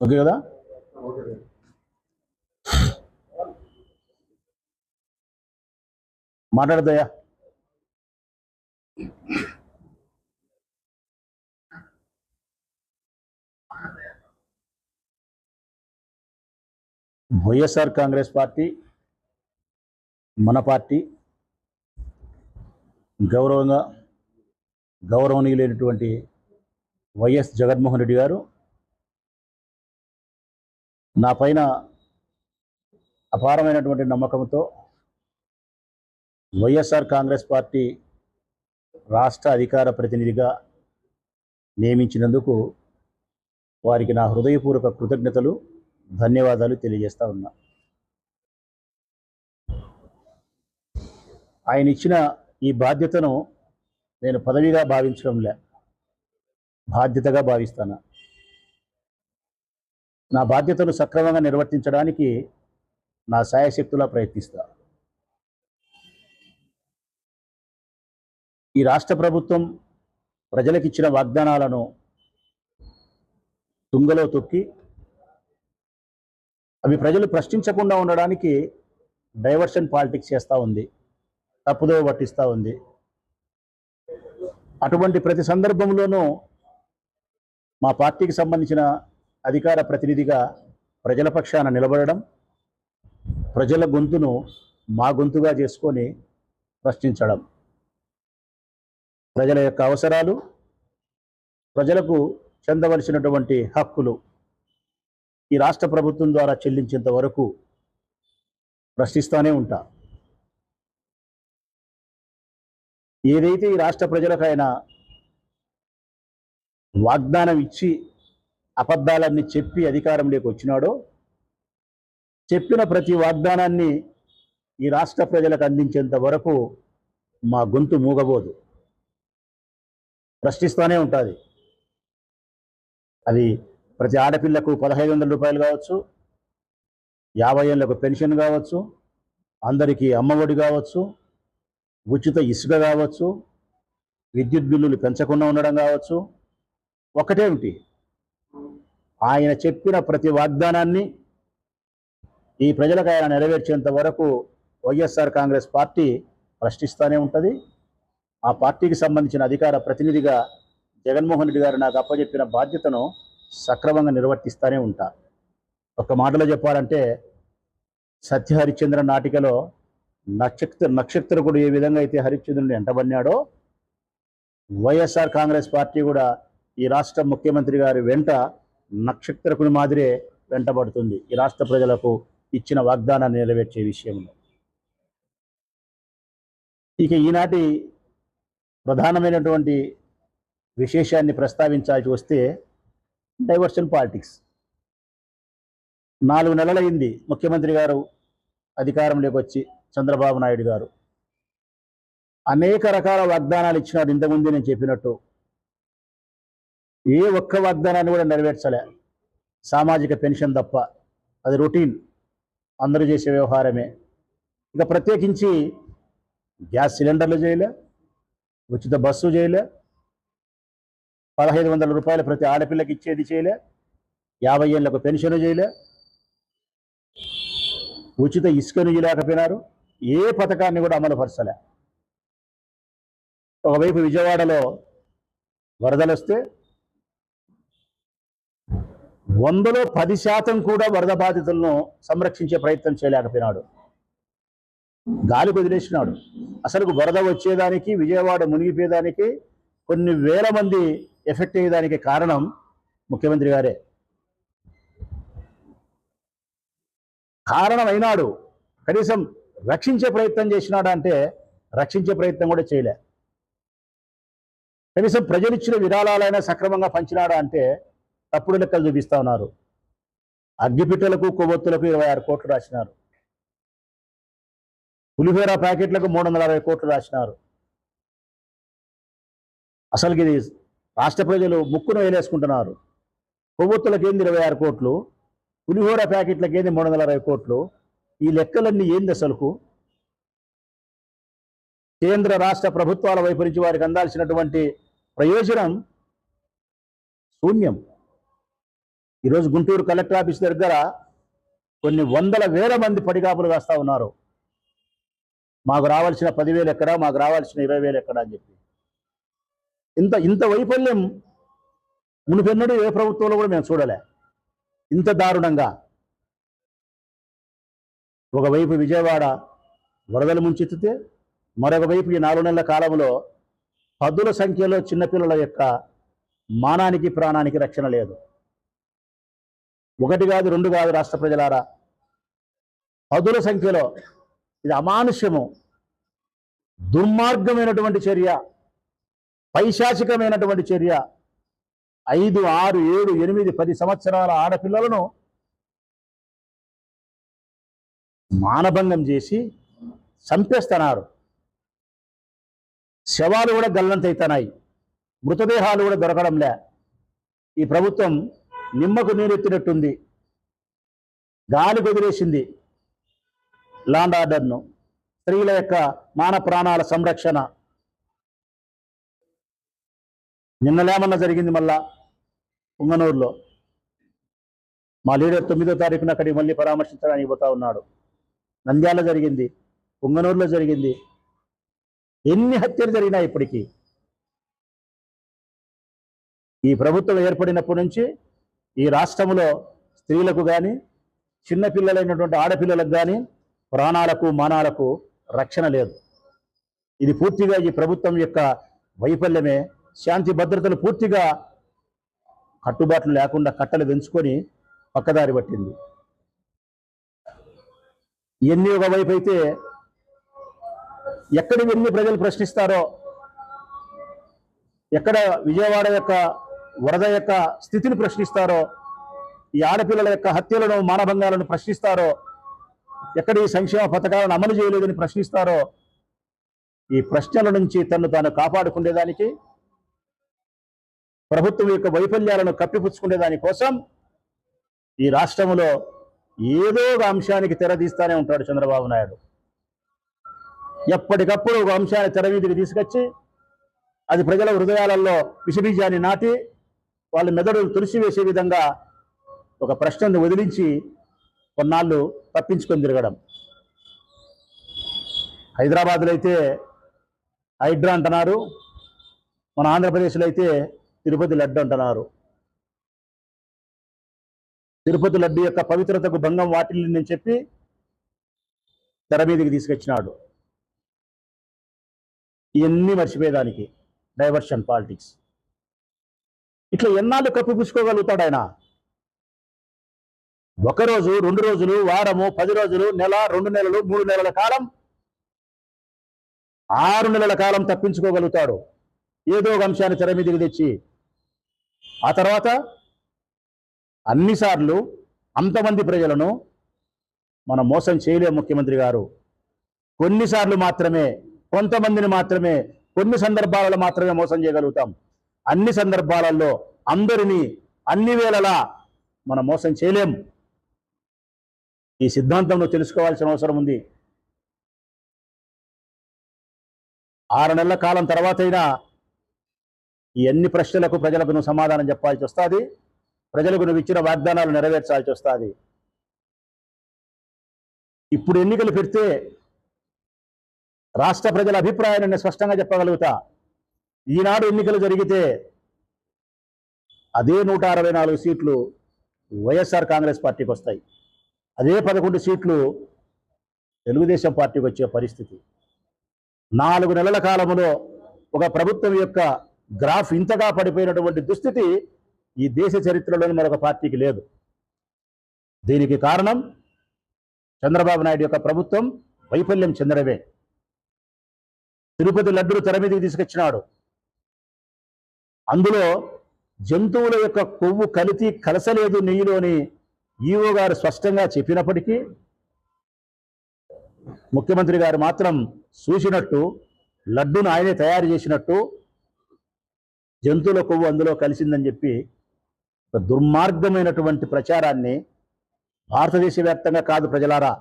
Okay కదా. మాట్లాడతాయా? YSR Congress party మన party గౌరవనీయులైనటువంటి YS Jaganmohan Reddy గారు నా పైన అపారమైనటువంటి నమ్మకంతో వైఎస్ఆర్ కాంగ్రెస్ పార్టీ రాష్ట్ర అధికార ప్రతినిధిగా నియమించినందుకు వారికి నా హృదయపూర్వక కృతజ్ఞతలు, ధన్యవాదాలు తెలియజేస్తా ఉన్నా. ఆయన ఇచ్చిన ఈ బాధ్యతను నేను పదవిగా భావించడంలే, బాధ్యతగా భావిస్తాను. నా బాధ్యతను సక్రమంగా నిర్వర్తించడానికి నా శాయశక్తులా ప్రయత్నిస్తా. ఈ రాష్ట్ర ప్రభుత్వం ప్రజలకిచ్చిన వాగ్దానాలను తుంగలో తొక్కి అవి ప్రజలు ప్రశ్నించకుండా ఉండడానికి డైవర్షన్ పాలిటిక్స్ చేస్తూ ఉంది, తప్పుదో పట్టిస్తూ ఉంది. అటువంటి ప్రతి సందర్భంలోనూ మా పార్టీకి సంబంధించిన అధికార ప్రతినిధిగా ప్రజల పక్షాన నిలబడడం, ప్రజల గొంతును మా గొంతుగా చేసుకొని ప్రశ్నించడం, ప్రజల యొక్క అవసరాలు, ప్రజలకు చెందవలసినటువంటి హక్కులు ఈ రాష్ట్ర ప్రభుత్వం ద్వారా చెల్లించేంత వరకు ప్రశ్నిస్తూనే ఉంటా. ఏదైతే ఈ రాష్ట్ర ప్రజలకైనా వాగ్దానం ఇచ్చి అబద్ధాలన్నీ చెప్పి అధికారంలోకి వచ్చినాడో, చెప్పిన ప్రతి వాగ్దానాన్ని ఈ రాష్ట్ర ప్రజలకు అందించేంత వరకు మా గొంతు మూగబోదు, ప్రశ్నిస్తూనే ఉంటుంది. అది ప్రతి ఆడపిల్లకు 1500 రూపాయలు కావచ్చు, 50 ఏళ్లకు పెన్షన్ కావచ్చు, అందరికీ అమ్మఒడి కావచ్చు, ఉచిత ఇసుక కావచ్చు, విద్యుత్ బిల్లులు పెంచకుండా ఉండడం కావచ్చు. ఒకటేమిటి, ఆయన చెప్పిన ప్రతి వాగ్దానాన్ని ఈ ప్రజలకు ఆయన నెరవేర్చేంత వరకు వైఎస్ఆర్ కాంగ్రెస్ పార్టీ ప్రశ్నిస్తూనే ఉంటుంది. ఆ పార్టీకి సంబంధించిన అధికార ప్రతినిధిగా జగన్మోహన్ రెడ్డి గారు నాకు అప్పచెప్పిన బాధ్యతను సక్రమంగా నిర్వర్తిస్తూనే ఉంటా. ఒక మాటలో చెప్పాలంటే, సత్య హరిశ్చంద్ర నాటికలో నక్షత్రకుడు ఏ విధంగా అయితే హరిశ్చంద్రుని వెంటబడినాడో, వైఎస్ఆర్ కాంగ్రెస్ పార్టీ కూడా ఈ రాష్ట్ర ముఖ్యమంత్రి గారి వెంట నక్షత్రకుని మాదిరే వెంటబడుతుంది ఈ రాష్ట్ర ప్రజలకు ఇచ్చిన వాగ్దానాన్ని నెరవేర్చే విషయంలో. ఇక ఈనాటి ప్రధానమైనటువంటి విశేషాన్ని ప్రస్తావించాల్సి వస్తే డైవర్షన్ పాలిటిక్స్. 4 నెలలైంది ముఖ్యమంత్రి గారు అధికారంలోకి వచ్చి, చంద్రబాబు నాయుడు గారు అనేక రకాల వాగ్దానాలు ఇచ్చినాడు. ఇంతకుముందు నేను చెప్పినట్టు ఏ ఒక్క వాగ్దానాన్ని కూడా నెరవేర్చలే, సామాజిక పెన్షన్ తప్ప. అది రొటీన్, అందరూ చేసే వ్యవహారమే. ఇక ప్రత్యేకించి గ్యాస్ సిలిండర్లు చేయలే, ఉచిత బస్సు చేయలే, 1500 రూపాయలు ప్రతి ఆడపిల్లకి ఇచ్చేది చేయలే, 50 ఏళ్లకు పెన్షన్ చేయలే, ఉచిత ఇసుకను ఇవ్వలేకపోయినారు. ఏ పథకాన్ని కూడా అమలు పరచలే. ఒకవైపు విజయవాడలో వరదలు వస్తే 100లో 10% కూడా వరద బాధితులను సంరక్షించే ప్రయత్నం చేయలేకపోయినాడు, గాలి వదిలేసినాడు. అసలు వరద వచ్చేదానికి, విజయవాడ మునిగిపోయేదానికి, కొన్ని వేల మంది ఎఫెక్ట్ అయ్యేదానికి కారణం ముఖ్యమంత్రి గారే. కారణమైనాడు, కనీసం రక్షించే ప్రయత్నం చేసినాడా అంటే రక్షించే ప్రయత్నం కూడా చేయలే. కనీసం ప్రజలిచ్చిన విరాళాలైనా సక్రమంగా పంచినాడా అంటే తప్పుడు లెక్కలు చూపిస్తా ఉన్నారు. అగ్గిపిట్టలకు, కొవ్వొత్తులకు 26 కోట్లు రాసినారు, పులిహోర ప్యాకెట్లకు 360 కోట్లు రాసినారు. అసలుకి ఇది రాష్ట్ర ప్రజలు ముక్కును వేలేసుకుంటున్నారు. కొవ్వొత్తులకు ఏంది 26 కోట్లు, పులిహోర ప్యాకెట్లకు ఏంది 360 కోట్లు. ఈ లెక్కలన్నీ ఏంది అసలుకు? కేంద్ర రాష్ట్ర ప్రభుత్వాల వైపు నుంచి వారికి అందాల్సినటువంటి ప్రయోజనం శూన్యం. ఈరోజు గుంటూరు కలెక్టర్ ఆఫీస్ దగ్గర కొన్ని వందల వేల మంది పడిగాపులు వేస్తా ఉన్నారు. మాకు రావాల్సిన 10,000 ఎక్కడ, మాకు రావాల్సిన 20,000 ఎక్కడ అని చెప్పి. ఇంత వైఫల్యం మునుపెన్నడూ ఏ ప్రభుత్వంలో కూడా మేము చూడలే. ఇంత దారుణంగా ఒకవైపు విజయవాడ వరదలు ముంచెత్తితే, మరొక వైపు ఈ 4 నెలల కాలంలో పదుల సంఖ్యలో చిన్నపిల్లల యొక్క మానానికి ప్రాణానికి రక్షణ లేదు. 1 కాదు 2 కాదు రాష్ట్ర ప్రజలారా, పదుల సంఖ్యలో. ఇది అమానుష్యము, దుర్మార్గమైనటువంటి చర్య, పైశాచికమైనటువంటి చర్య. 5, 6, 7, 8, 10 సంవత్సరాల ఆడపిల్లలను మానభంగం చేసి చంపేస్తున్నారు. శవాలు కూడా గల్లంతైతున్నాయి, మృతదేహాలు కూడా దొరకడంలే. ఈ ప్రభుత్వం నిమ్మకు నీరెత్తినట్టుంది, గాలి కుదిరేసింది లాండ్ ఆర్డర్ను, స్త్రీల యొక్క మాన ప్రాణాల సంరక్షణ. నిన్నలేమన్నా జరిగింది మళ్ళా పుంగనూరులో. మా లీడర్ 9వ తారీఖున అక్కడికి మళ్ళీ పరామర్శించడానికి పోతా ఉన్నాడు. నంద్యాల జరిగింది, పుంగనూరులో జరిగింది. ఎన్ని హత్యలు జరిగినాయి ఇప్పటికీ. ఈ ప్రభుత్వం ఏర్పడినప్పటి నుంచి ఈ రాష్ట్రంలో స్త్రీలకు కానీ, చిన్నపిల్లలైనటువంటి ఆడపిల్లలకు కానీ ప్రాణాలకు మానాలకు రక్షణ లేదు. ఇది పూర్తిగా ఈ ప్రభుత్వం యొక్క వైఫల్యమే. శాంతి భద్రతలు పూర్తిగా కట్టుబాట్లు లేకుండా కట్టలు పెంచుకొని పక్కదారి పట్టింది. ఎన్ని ఒకవైపు అయితే ఎక్కడి వెళ్ళి ప్రజలు ప్రశ్నిస్తారో, ఎక్కడ విజయవాడ యొక్క వరద యొక్క స్థితిని ప్రశ్నిస్తారో, ఈ ఆడపిల్లల యొక్క హత్యలను మానభంగాలను ప్రశ్నిస్తారో, ఎక్కడ ఈ సంక్షేమ పథకాలను అమలు చేయలేదని ప్రశ్నిస్తారో, ఈ ప్రశ్నల నుంచి తను తాను కాపాడుకునేదానికి, ప్రభుత్వం యొక్క వైఫల్యాలను కప్పిపుచ్చుకునేదాని కోసం ఈ రాష్ట్రంలో ఏదో ఒక అంశానికి తెరదీస్తానే ఉంటాడు చంద్రబాబు నాయుడు. ఎప్పటికప్పుడు ఒక అంశాన్ని తెర మీదకి తీసుకొచ్చి అది ప్రజల హృదయాలలో విషబీజాన్ని నాటి వాళ్ళ మెదడు తుడిసివేసే విధంగా ఒక ప్రశ్నను వదిలించి కొన్నాళ్ళు తప్పించుకొని తిరగడం. హైదరాబాద్లో అయితే హైడ్రా అంటున్నారు, మన ఆంధ్రప్రదేశ్లో అయితే తిరుపతి లడ్డు అంటున్నారు. తిరుపతి లడ్డు యొక్క పవిత్రతకు భంగం వాటిల్లిందని చెప్పి తెర మీదకి తీసుకొచ్చినాడు. ఇవన్నీ మర్చిపోయేదానికి డైవర్షన్ పాలిటిక్స్. ఇట్లా ఎన్నాళ్ళు కప్పిపుచ్చుకోగలుగుతాడు ఆయన? 1 రోజు, 2 రోజులు, వారము, 10 రోజులు, నెల, 2 నెలలు, 3 నెలల కాలం, 6 నెలల కాలం తప్పించుకోగలుగుతాడు ఏదో ఒక అంశాన్ని తెర మీదకి తెచ్చి. ఆ తర్వాత అన్నిసార్లు అంతమంది ప్రజలను మనం మోసం చేయలేము ముఖ్యమంత్రి గారు. కొన్నిసార్లు మాత్రమే, కొంతమందిని మాత్రమే, కొన్ని సందర్భాలలో మాత్రమే మోసం చేయగలుగుతాం. అన్ని సందర్భాలలో అందరినీ అన్ని వేళలా మనం మోసం చేయలేం. ఈ సిద్ధాంతం తెలుసుకోవాల్సిన అవసరం ఉంది. 6 నెలల కాలం తర్వాతైనా ఈ అన్ని ప్రశ్నలకు ప్రజలకు నువ్వు సమాధానం చెప్పాల్సి వస్తుంది. ప్రజలకు నువ్వు ఇచ్చిన వాగ్దానాలు నెరవేర్చాల్సి వస్తుంది. ఇప్పుడు ఎన్నికలు పెడితే రాష్ట్ర ప్రజల అభిప్రాయాన్ని నేను స్పష్టంగా చెప్పగలుగుతా. ఈనాడు ఎన్నికలు జరిగితే అదే 164 సీట్లు వైఎస్ఆర్ కాంగ్రెస్ పార్టీకి వస్తాయి. అదే 11 సీట్లు తెలుగుదేశం పార్టీకి వచ్చే పరిస్థితి. 4 నెలల కాలంలో ఒక ప్రభుత్వం యొక్క గ్రాఫ్ ఇంతగా పడిపోయినటువంటి దుస్థితి ఈ దేశ చరిత్రలోని మరొక పార్టీకి లేదు. దీనికి కారణం చంద్రబాబు నాయుడు యొక్క ప్రభుత్వం వైఫల్యం చెందడమే. తిరుపతి లడ్డును తెర మీదకి తీసుకొచ్చినాడు. అందులో జంతువుల యొక్క కొవ్వు కలసలేదు నెయ్యిలోని ఈవో గారు స్పష్టంగా చెప్పినప్పటికీ ముఖ్యమంత్రి గారు మాత్రం చూసినట్టు, లడ్డును ఆయనే తయారు చేసినట్టు జంతువుల కొవ్వు అందులో కలిసిందని చెప్పి ఒక దుర్మార్గమైనటువంటి ప్రచారాన్ని భారతదేశ వ్యాప్తంగా కాదు ప్రజలారా,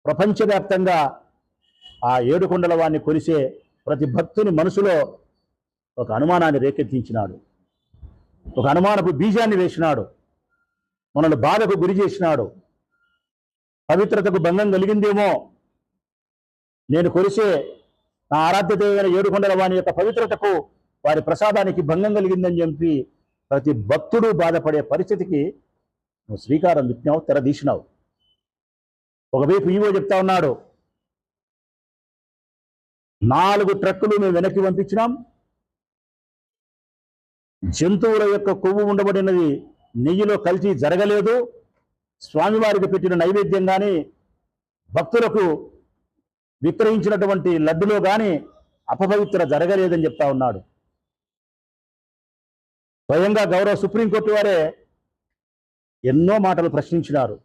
ప్రపంచవ్యాప్తంగా ఆ ఏడుకొండల వాడిని కొలిసే ప్రతి భక్తుని మనసులో ఒక అనుమానాన్ని రేకెత్తించినాడు, ఒక అనుమానపు బీజాన్ని వేసినాడు. మనల్ని బాధకు గురి చేసినాడు. పవిత్రతకు భంగం కలిగిందేమో, నేను కొలిసే నా ఆరాధ్య దైవమైన ఏడుకొండల వాని యొక్క పవిత్రతకు, వారి ప్రసాదానికి భంగం కలిగిందని చెప్పి ప్రతి భక్తుడు బాధపడే పరిస్థితికి నువ్వు శ్రీకారం చుట్టినావు, తెరదీసినావు. ఒకవైపు ఈవో చెప్తా ఉన్నాడు, 4 ట్రక్కులు మేము వెనక్కి పంపించినాం, జంతువుల యొక్క కొవ్వు ఉండబడినది నెయ్యిలో కల్తీ జరగలేదు, స్వామివారికి పెట్టిన నైవేద్యం కానీ భక్తులకు విక్రయించినటువంటి లడ్డులో కానీ అపవిత్ర జరగలేదని చెప్తా ఉన్నాడు. స్వయంగా గౌరవ సుప్రీంకోర్టు వారే ఎన్నో మాటలు ప్రశ్నించినారు,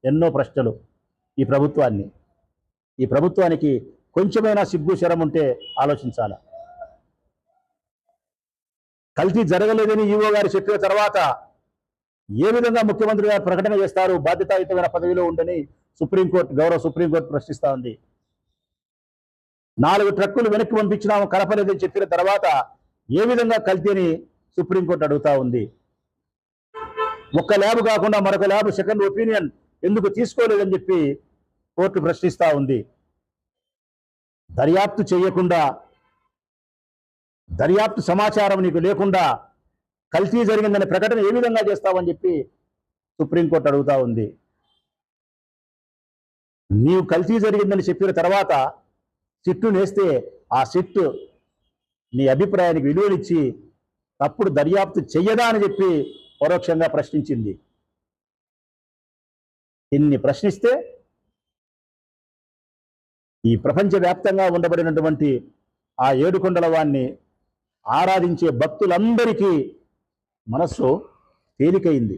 ఎన్నో ప్రశ్నలు ఈ ప్రభుత్వానికి కొంచెమైనా సిగ్గు శరం ఉంటే ఆలోచించాల. కల్తీ జరగలేదని ఈవో గారు చెప్పిన తర్వాత ఏ విధంగా ముఖ్యమంత్రి గారు ప్రకటన చేస్తారు బాధ్యతాయుతమైన పదవిలో ఉండని గౌరవ సుప్రీంకోర్టు ప్రశ్నిస్తా ఉంది. 4 ట్రక్కులు వెనక్కి పంపించినాము, కలపలేదని చెప్పిన తర్వాత ఏ విధంగా కల్తీని సుప్రీంకోర్టు అడుగుతా ఉంది. ఒక్క ల్యాబ్ కాకుండా మరొక ల్యాబ్ సెకండ్ ఒపీనియన్ ఎందుకు తీసుకోలేదని చెప్పి కోర్టు ప్రశ్నిస్తా ఉంది. దర్యాప్తు చేయకుండా, దర్యాప్తు సమాచారం నీకు లేకుండా కల్తీ జరిగిందనే ప్రకటన ఏ విధంగా చేస్తావని చెప్పి సుప్రీంకోర్టు అడుగుతా ఉంది. నీవు కల్తీ జరిగిందని చెప్పిన తర్వాత సిట్టు నేస్తే ఆ సిట్టు నీ అభిప్రాయానికి విలువనిచ్చి తప్పుడు దర్యాప్తు చెయ్యదా అని చెప్పి పరోక్షంగా ప్రశ్నించింది. ఇన్ని ప్రశ్నిస్తే ఈ ప్రపంచవ్యాప్తంగా ఉండబడినటువంటి ఆ ఏడుకొండల వాణ్ణి ఆరాధించే భక్తులందరికీ మనస్సు తేలికైంది.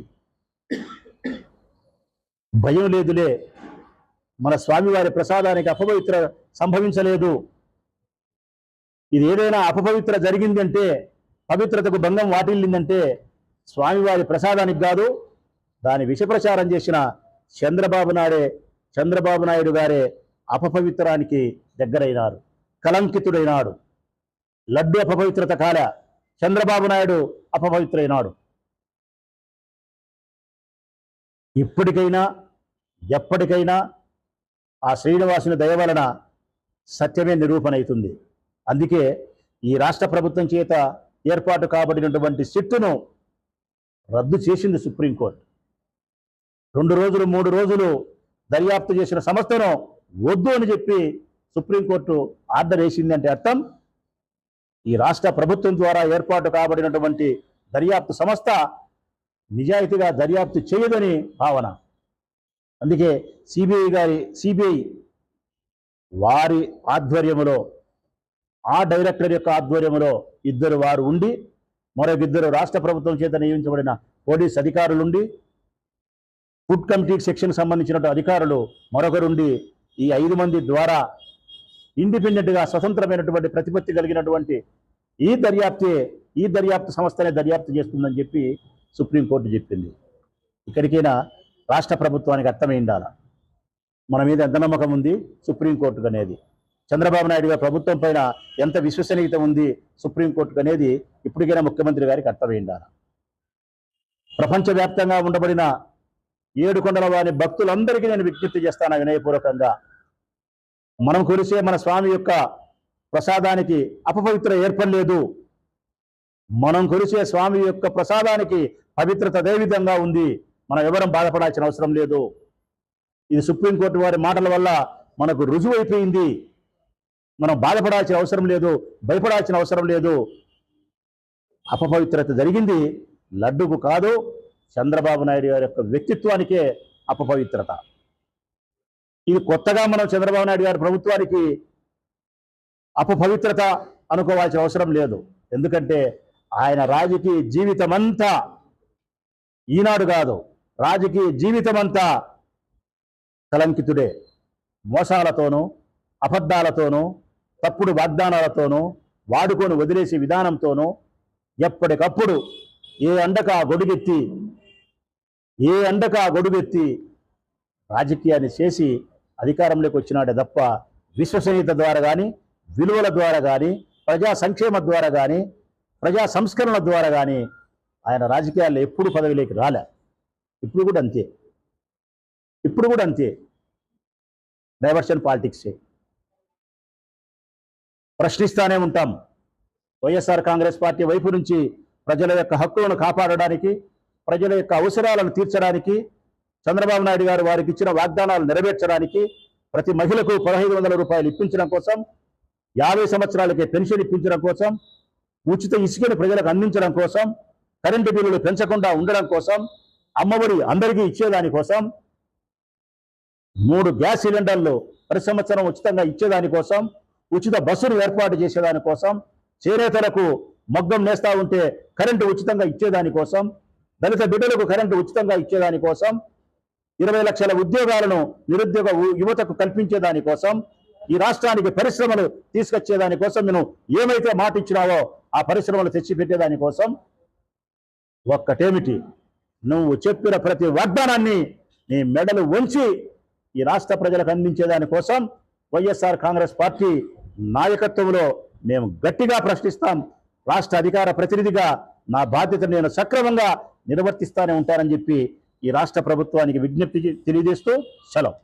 భయం లేదులే, మన స్వామివారి ప్రసాదానికి అపవిత్ర సంభవించలేదు. ఇది ఏదైనా అపవిత్ర జరిగిందంటే, పవిత్రతకు భంగం వాటిల్లిందంటే స్వామివారి ప్రసాదానికి కాదు, దాని విషప్రచారం చేసిన చంద్రబాబు నాయుడు గారే అపవిత్రానికి దగ్గరైనారు, కలంకితుడైనాడు. లడ్డు అపవిత్రత కాల, చంద్రబాబు నాయుడు అపవిత్రైనాడు. ఇప్పటికైనా ఎప్పటికైనా ఆ శ్రీనివాసుని దయ వలన సత్యమే నిరూపణ అవుతుంది. అందుకే ఈ రాష్ట్ర ప్రభుత్వం చేత ఏర్పాటు కాబడినటువంటి సిట్టును రద్దు చేసింది సుప్రీంకోర్టు. 2 రోజులు 3 రోజులు దర్యాప్తు చేసిన సంస్థను వద్దు అని చెప్పి సుప్రీంకోర్టు ఆర్డర్ వేసింది. అంటే అర్థం ఈ రాష్ట్ర ప్రభుత్వం ద్వారా ఏర్పాటు కాబడినటువంటి దర్యాప్తు సంస్థ నిజాయితీగా దర్యాప్తు చేయదని భావన. అందుకే సిబిఐ వారి ఆధ్వర్యంలో, ఆ డైరెక్టర్ యొక్క ఆధ్వర్యంలో వారు ఉండి, మరొక రాష్ట్ర ప్రభుత్వం చేత నియమించబడిన పోలీస్ అధికారులుండి, ఫుడ్ కమిటీ సెక్షన్ సంబంధించిన అధికారులు మరొకరుండి, ఈ 5 మంది ద్వారా ఇండిపెండెంట్గా స్వతంత్రమైనటువంటి ప్రతిపత్తి కలిగినటువంటి ఈ దర్యాప్తు సంస్థనే దర్యాప్తు చేస్తుందని చెప్పి సుప్రీంకోర్టు చెప్పింది. ఇక్కడికైనా రాష్ట్ర ప్రభుత్వానికి అర్థమైండాల మన మీద ఎంత నమ్మకం ఉంది సుప్రీంకోర్టుకు అనేది, చంద్రబాబు నాయుడు గారి ప్రభుత్వం పైన ఎంత విశ్వసనీయత ఉంది సుప్రీంకోర్టుకు అనేది ఇప్పటికైనా ముఖ్యమంత్రి గారికి అర్థమైండాల. ప్రపంచవ్యాప్తంగా ఉండబడిన ఏడుకొండల వారి భక్తులందరికీ నేను విజ్ఞప్తి చేస్తాను వినయపూర్వకంగా, మనం కొలిసే మన స్వామి యొక్క ప్రసాదానికి అపవిత్ర ఏర్పడలేదు. మనం కొలిసే స్వామి యొక్క ప్రసాదానికి పవిత్రత అదే విధంగా ఉంది. మనం ఎవరం బాధపడాల్సిన అవసరం లేదు. ఇది సుప్రీంకోర్టు వారి మాటల వల్ల మనకు రుజువు అయిపోయింది. మనం బాధపడాల్సిన అవసరం లేదు, భయపడాల్సిన అవసరం లేదు. అపవిత్రత జరిగింది లడ్డుకు కాదు, చంద్రబాబు నాయుడు గారి యొక్క వ్యక్తిత్వానికే అపవిత్రత. ఇది కొత్తగా మనం చంద్రబాబు నాయుడు గారి ప్రభుత్వానికి అపవిత్రత అనుకోవాల్సిన అవసరం లేదు. ఎందుకంటే ఆయన రాజకీయ జీవితమంతా, ఈనాడు కాదు, రాజకీయ జీవితమంతా కలంకితుడే. మోసాలతోనూ, అబద్ధాలతోనూ, తప్పుడు వాగ్దానాలతోనూ, వాడుకొని వదిలేసే విధానంతోనూ ఎప్పటికప్పుడు ఏ అండక గొడుగెత్తి రాజకీయాన్ని చేసి అధికారంలోకి వచ్చినాడే తప్ప విశ్వసనీయత ద్వారా కానీ, విలువల ద్వారా కానీ, ప్రజా సంక్షేమ ద్వారా కానీ, ప్రజా సంస్కరణల ద్వారా కానీ ఆయన రాజకీయాల్లో ఎప్పుడు పదవిలోకి రాలే. ఇప్పుడు కూడా అంతే, ఇప్పుడు కూడా అంతే, డైవర్షన్ పాలిటిక్సే. ప్రశ్నిస్తానే ఉంటాం. వైఎస్ఆర్ కాంగ్రెస్ పార్టీ వైపు నుంచి ప్రజల యొక్క హక్కులను కాపాడడానికి, ప్రజల యొక్క అవసరాలను తీర్చడానికి, చంద్రబాబు నాయుడు గారు వారికి ఇచ్చిన వాగ్దానాలు నెరవేర్చడానికి, ప్రతి మహిళకు 1500 రూపాయలు ఇప్పించడం కోసం, 50 సంవత్సరాలకే పెన్షన్ ఇప్పించడం కోసం, ఉచిత ఇసుకను ప్రజలకు అందించడం కోసం, కరెంటు బిల్లులు పెంచకుండా ఉండడం కోసం, అమ్మఒడి అందరికీ ఇచ్చేదానికోసం, 3 గ్యాస్ సిలిండర్లు ప్రతి సంవత్సరం ఉచితంగా ఇచ్చేదానికోసం, ఉచిత బస్సులు ఏర్పాటు చేసేదానికోసం, చేనేతలకు మగ్గం నేస్తా ఉంటే కరెంటు ఉచితంగా ఇచ్చేదానికోసం, దళిత బిడ్డలకు కరెంటు ఉచితంగా ఇచ్చేదానికోసం, 20 లక్షల ఉద్యోగాలను నిరుద్యోగ యువతకు కల్పించేదానికోసం, ఈ రాష్ట్రానికి పరిశ్రమలు తీసుకొచ్చేదానికోసం నేను ఏమైతే మాట ఇచ్చినావో ఆ పరిశ్రమలు తెచ్చిపెట్టేదానికోసం, ఒక్కటేమిటి, నువ్వు చెప్పిన ప్రతి వాగ్దానాన్ని నీ మెడలు వంచి ఈ రాష్ట్ర ప్రజలకు అందించేదానికోసం వైఎస్ఆర్ కాంగ్రెస్ పార్టీ నాయకత్వంలో మేము గట్టిగా ప్రశ్నిస్తాం. రాష్ట్ర అధికార ప్రతినిధిగా నా బాధ్యతను నేను సక్రమంగా నిర్వర్తిస్తానే ఉంటానని చెప్పి ఈ రాష్ట్ర ప్రభుత్వానికి విజ్ఞప్తి తెలియజేస్తూ సెలవు.